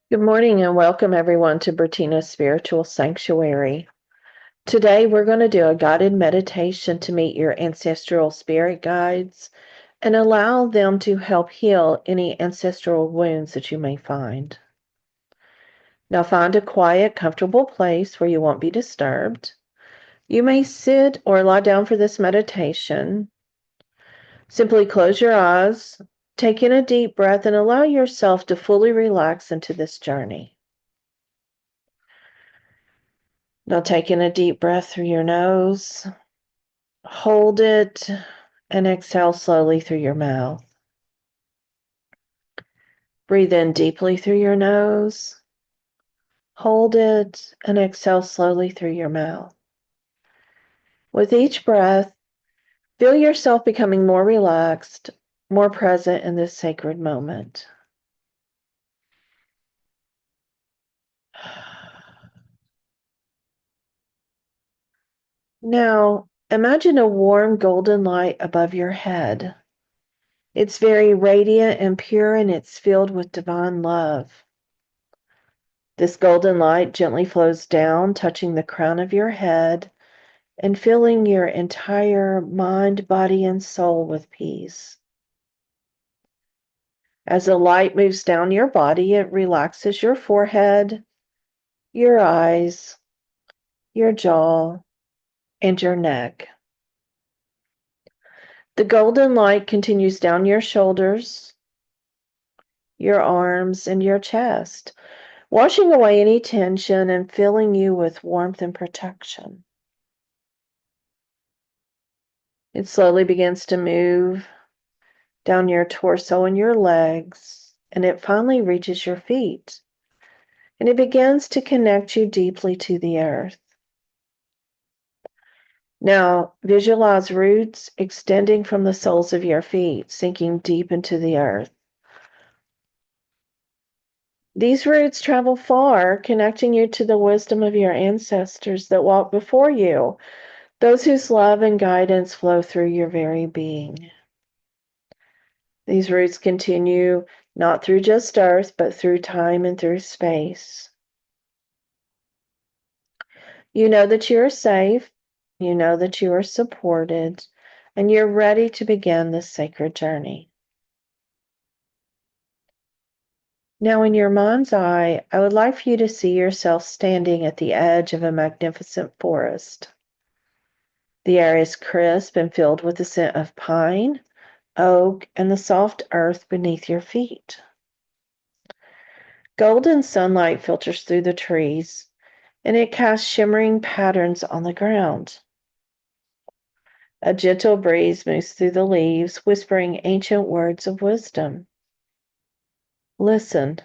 Good morning and welcome everyone to Bertina's Spiritual Sanctuary. Today we're going to do a guided meditation to meet your ancestral spirit guides and allow them to help heal any ancestral wounds that you may find. Now find a quiet, comfortable place where you won't be disturbed. You may sit or lie down for this meditation. Simply close your eyes, take in a deep breath, and allow yourself to fully relax into this journey. Now take in a deep breath through your nose, hold it, and exhale slowly through your mouth. Breathe in deeply through your nose, hold it, and exhale slowly through your mouth. With each breath, feel yourself becoming more relaxed, more present in this sacred moment. Now, imagine a warm golden light above your head. It's very radiant and pure, and it's filled with divine love. This golden light gently flows down, touching the crown of your head and filling your entire mind, body, and soul with peace. As the light moves down your body, it relaxes your forehead, your eyes, your jaw, and your neck. The golden light continues down your shoulders, your arms, and your chest, washing away any tension and filling you with warmth and protection. It slowly begins to move down your torso and your legs, and it finally reaches your feet, and it begins to connect you deeply to the earth. Now, visualize roots extending from the soles of your feet, sinking deep into the earth. These roots travel far, connecting you to the wisdom of your ancestors that walked before you, those whose love and guidance flow through your very being. These roots continue not through just earth, but through time and through space. You know that you are safe, you know that you are supported, and you're ready to begin this sacred journey. Now, in your mind's eye, I would like for you to see yourself standing at the edge of a magnificent forest. The air is crisp and filled with the scent of pine, oak, and the soft earth beneath your feet. Golden sunlight filters through the trees, and it casts shimmering patterns on the ground. A gentle breeze moves through the leaves, whispering ancient words of wisdom. Listen,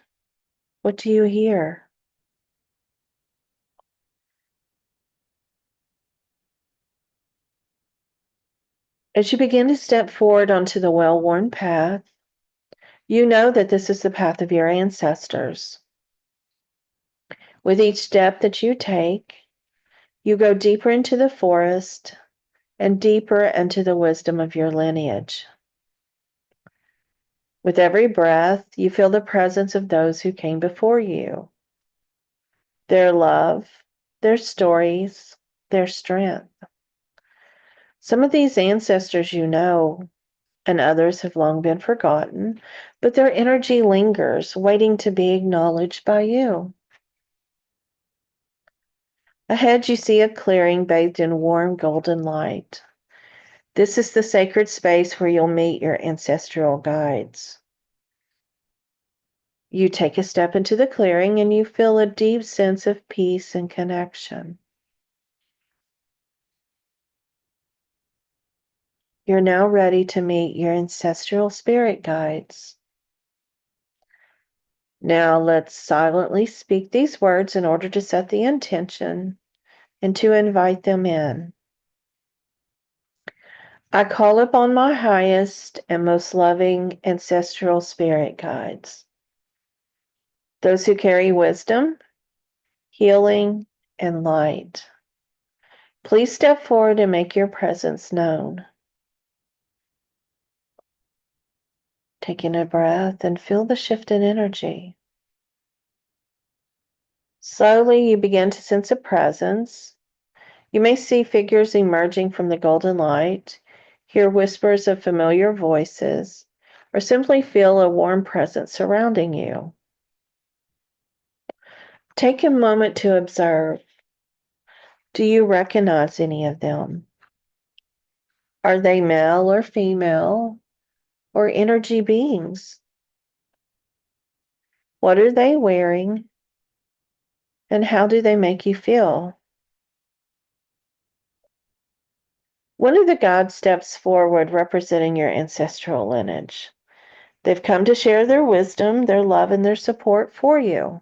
what do you hear? As you begin to step forward onto the well-worn path, you know that this is the path of your ancestors. With each step that you take, you go deeper into the forest and deeper into the wisdom of your lineage. With every breath, you feel the presence of those who came before you, their love, their stories, their strength. Some of these ancestors you know, and others have long been forgotten, but their energy lingers, waiting to be acknowledged by you. Ahead, you see a clearing bathed in warm golden light. This is the sacred space where you'll meet your ancestral guides. You take a step into the clearing and you feel a deep sense of peace and connection. You're now ready to meet your ancestral spirit guides. Now let's silently speak these words in order to set the intention and to invite them in. I call upon my highest and most loving ancestral spirit guides, those who carry wisdom, healing, and light. Please step forward and make your presence known. Taking a breath and feel the shift in energy. Slowly, you begin to sense a presence. You may see figures emerging from the golden light, hear whispers of familiar voices, or simply feel a warm presence surrounding you. Take a moment to observe. Do you recognize any of them? Are they male or female, or energy beings? What are they wearing, and how do they make you feel? One of the gods steps forward representing your ancestral lineage. They've come to share their wisdom, their love, and their support for you.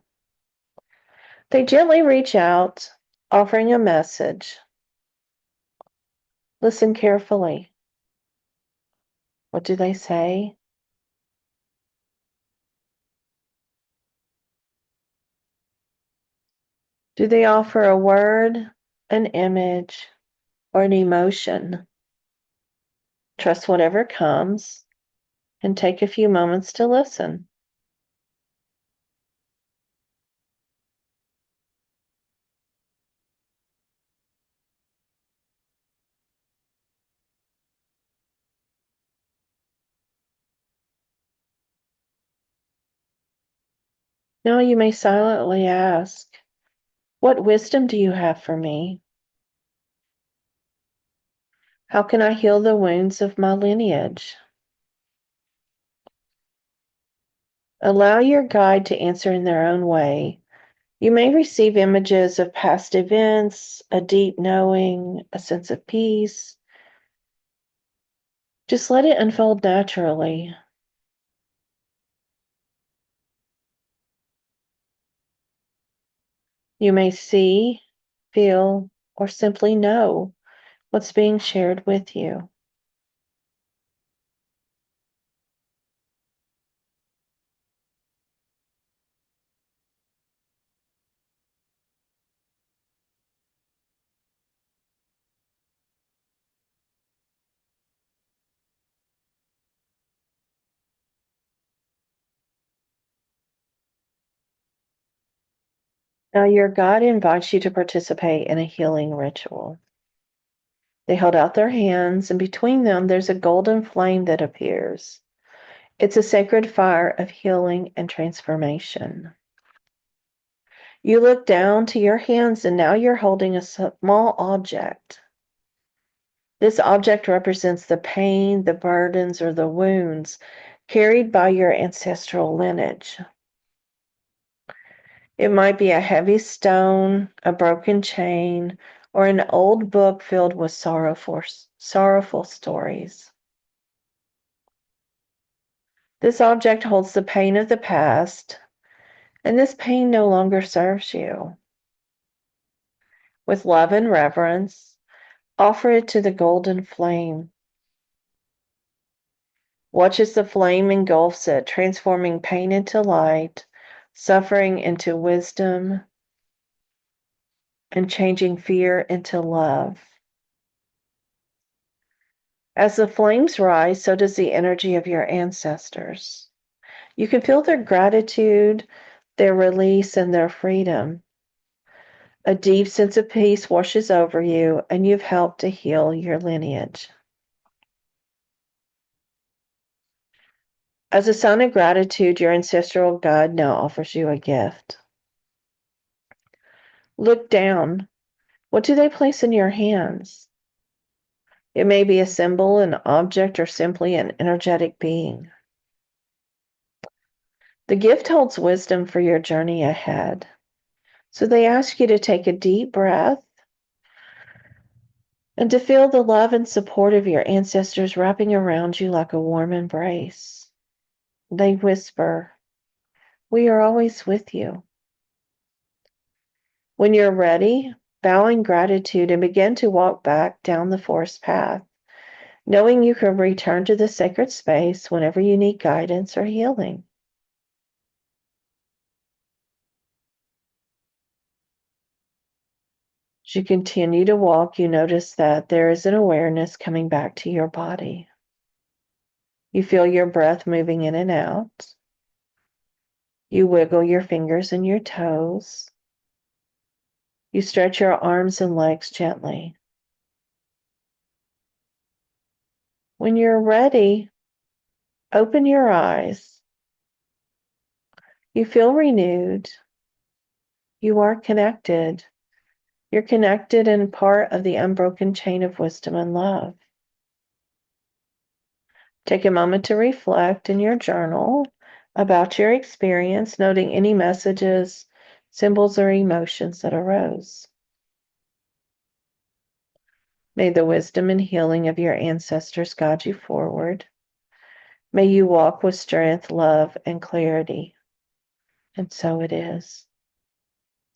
They gently reach out, offering a message. Listen carefully. What do they say? Do they offer a word, an image, or an emotion? Trust whatever comes and take a few moments to listen. Now you may silently ask, what wisdom do you have for me? How can I heal the wounds of my lineage? Allow your guide to answer in their own way. You may receive images of past events, a deep knowing, a sense of peace. Just let it unfold naturally. You may see, feel, or simply know what's being shared with you. Now, your guide invites you to participate in a healing ritual. They hold out their hands, and between them, there's a golden flame that appears. It's a sacred fire of healing and transformation. You look down to your hands, and now you're holding a small object. This object represents the pain, the burdens, or the wounds carried by your ancestral lineage. It might be a heavy stone, a broken chain, or an old book filled with sorrowful stories. This object holds the pain of the past, and this pain no longer serves you. With love and reverence, offer it to the golden flame. Watch as the flame engulfs it, transforming pain into light, suffering into wisdom, and changing fear into love. As the flames rise, so does the energy of your ancestors. You can feel their gratitude, their release, and their freedom. A deep sense of peace washes over you, and you've helped to heal your lineage. As a sign of gratitude, your ancestral guide now offers you a gift. Look down. What do they place in your hands? It may be a symbol, an object, or simply an energetic being. The gift holds wisdom for your journey ahead. So they ask you to take a deep breath and to feel the love and support of your ancestors wrapping around you like a warm embrace. They whisper, "We are always with you." When you're ready, bow in gratitude and begin to walk back down the forest path, knowing you can return to the sacred space whenever you need guidance or healing. As you continue to walk, you notice that there is an awareness coming back to your body. You feel your breath moving in and out. You wiggle your fingers and your toes. You stretch your arms and legs gently. When you're ready, open your eyes. You feel renewed. You are connected. You're connected and part of the unbroken chain of wisdom and love. Take a moment to reflect in your journal about your experience, noting any messages, symbols, or emotions that arose. May the wisdom and healing of your ancestors guide you forward. May you walk with strength, love, and clarity. And so it is.